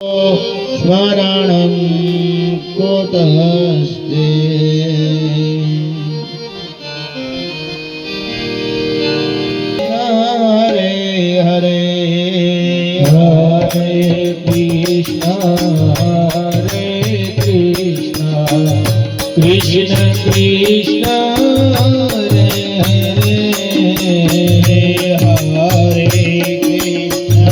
स्मरणं कुतस्ते हरे हरे हरे कृष्ण कृष्ण कृष्ण हरे हरे हरे कृष्ण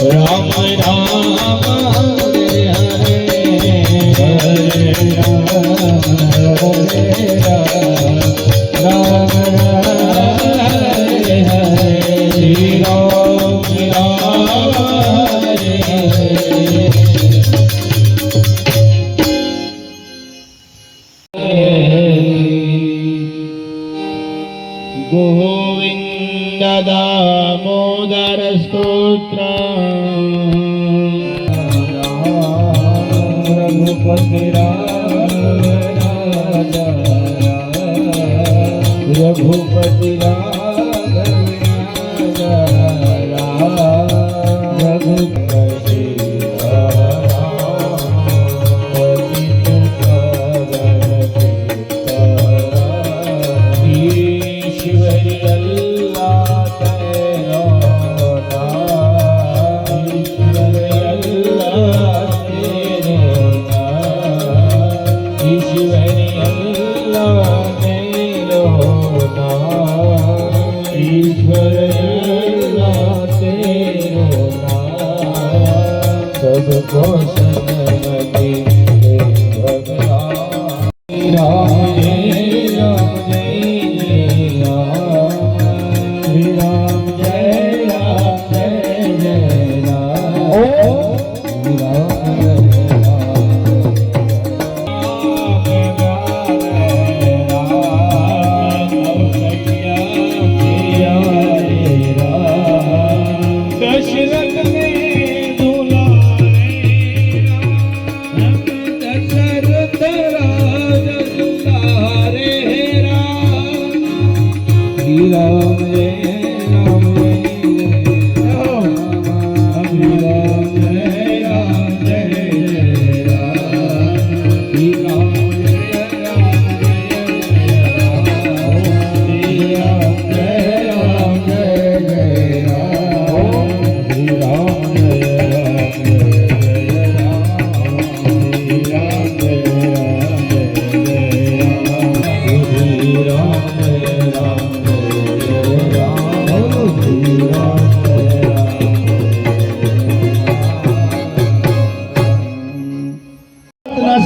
राम राम हरे हरे हरे राम हरे हरे राम हरे गोविंद दामोदर स्तोत्र रघुपति राजा रघुपति सबको सन्मति भगवान राम जय राम जय राम जय राम जय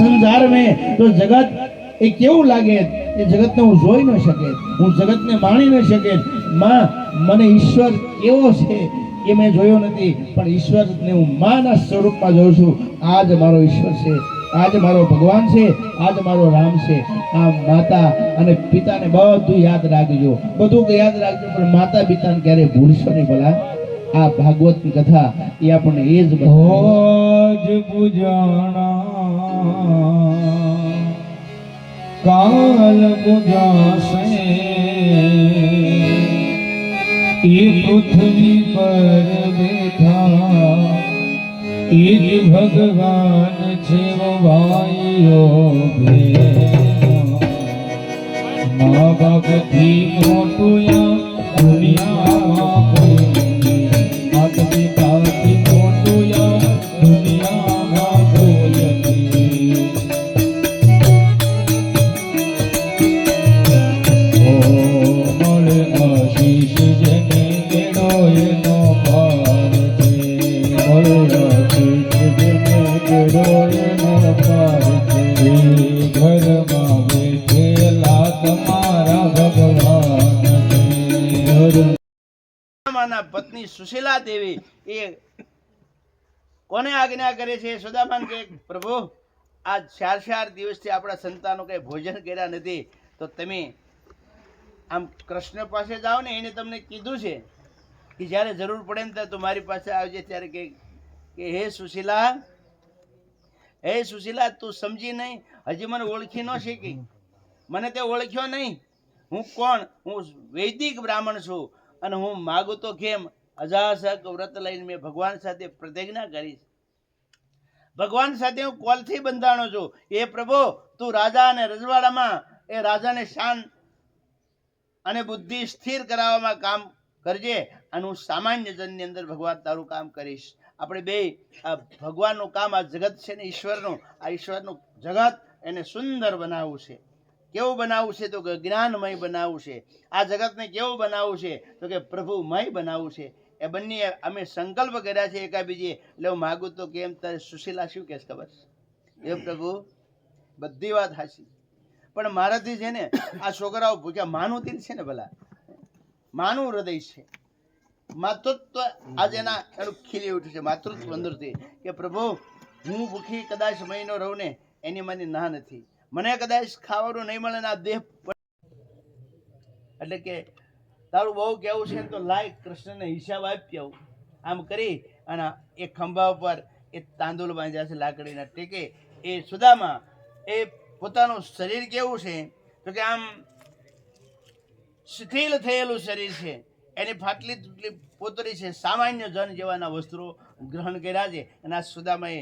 संसार में तो जगत એ કેવું લાગે એ જગતને હું જોઈ ન શકે, હું જગતને માણી ન શકે. માં મને ઈશ્વર કેવો છે એ મેં જોયો નથી, પણ ઈશ્વરને હું માના સ્વરૂપમાં જોઉં છું. આ જ મારો ઈશ્વર છે, આ જ મારો ભગવાન છે, આ જ મારો રામ છે. આ માતા અને પિતાને બધું યાદ રાખજો, બધું યાદ રાખજો, પણ માતા પિતાને ક્યારે ભૂલશો નહીં. ભલા આ ભાગવતની કથા એ આપણને એ જ ભોજ પૂજાણા કાલ પૂજાશે એ પૃથ્વી પર બેઠા એ જ ભગવાન છે વાયો મા બાપથી મોટું દુનિયામાં માતા પિતાથી મોટું દુનિયામાં કોઈ નથી. મળે આશીષ જેને કેળો એનો પાર છે, મળે આશીષ જેને કેળો એનો પાર છે. ઘરમાં બેઠેલા તમારા ભગવાન છે. સુદામાના પત્ની સુશીલા દેવી એ કોને આજ્ઞા કરે છે? સુદામાન કે પ્રભુ આ 4 દિવસથી આપણા સંતાનો કઈ ભોજન કર્યા નથી, તો તમે આમ કૃષ્ણ પાસે જાઓ ને એને તમને કીધું છે કે જ્યારે જરૂર પડે ને ત્યારે તું મારી પાસે આવજે. ત્યારે કે હે સુશીલા તું સમજી નહીં, હજી મને ઓળખી ન શીખી, મને તે ઓળખ્યો નહીં. હું કોણ? હું વૈદિક બ્રાહ્મણ છું અને હું માગું તો કેમ? અજાસક વ્રત લઈને મેં ભગવાન સાથે પ્રતિજ્ઞા કરી. ભગવાન સાથે હું કોલથી બંધાણો છું. એ પ્રભુ તું રાજા અને રજવાડામાં એ રાજાને શાન અને બુદ્ધિ સ્થિર કરાવવામાં કામ કરજે અને હું સામાન્ય જનની અંદર ભગવાન તારું કામ કરીશ. આપણે બે આ ભગવાનનું કામ, આ જગત છે ને ઈશ્વરનું, આ ઈશ્વરનું જગત એને સુંદર બનાવવું છે. કેવું બનાવવું છે? તો કે જ્ઞાનમય બનાવવું છે. આ જગતને કેવું બનાવવું છે? તો કે પ્રભુમય બનાવવું છે. એ બંને અમે સંકલ્પ કર્યા છે એકાબીજી. એટલે હું માગું તો કેમ? તારે સુશીલા શું કહેશ ખબર? એ પ્રભુ બધી વાત હાચી, પણ મારાથી છે ને આ છોકરાઓ ભૂખ્યા. માનું તીર છે ને, ભલા માનું હૃદય છે, માતૃત્વ આજે એનું ખીલી ઉઠ્યું છે, માતૃત્વ અંદરથી કે પ્રભુ હું ભૂખી કદાચ મહિનો રહું ને એની મને ના નથી, મને કદાચ ખાવાનું નહીં મળે ને આ દેહ. એટલે કે તારું બહુ કેવું છે તો લાય કૃષ્ણને હિસાબ આપી આવું. આમ કરી અને એ ખંભા ઉપર એ તાંદુલ બાંધ્યા છે લાકડીના ટેકે. એ સુદામા એ પોતાનું શરીર કેવું છે તો કે આમ શિથિલ થયેલું શરીર છે, એની ફાટલી તૂટલી પોતરી છે, સામાન્ય જન જેવાના વસ્ત્રો ગ્રહણ કર્યા છે. અને આ સુદામાએ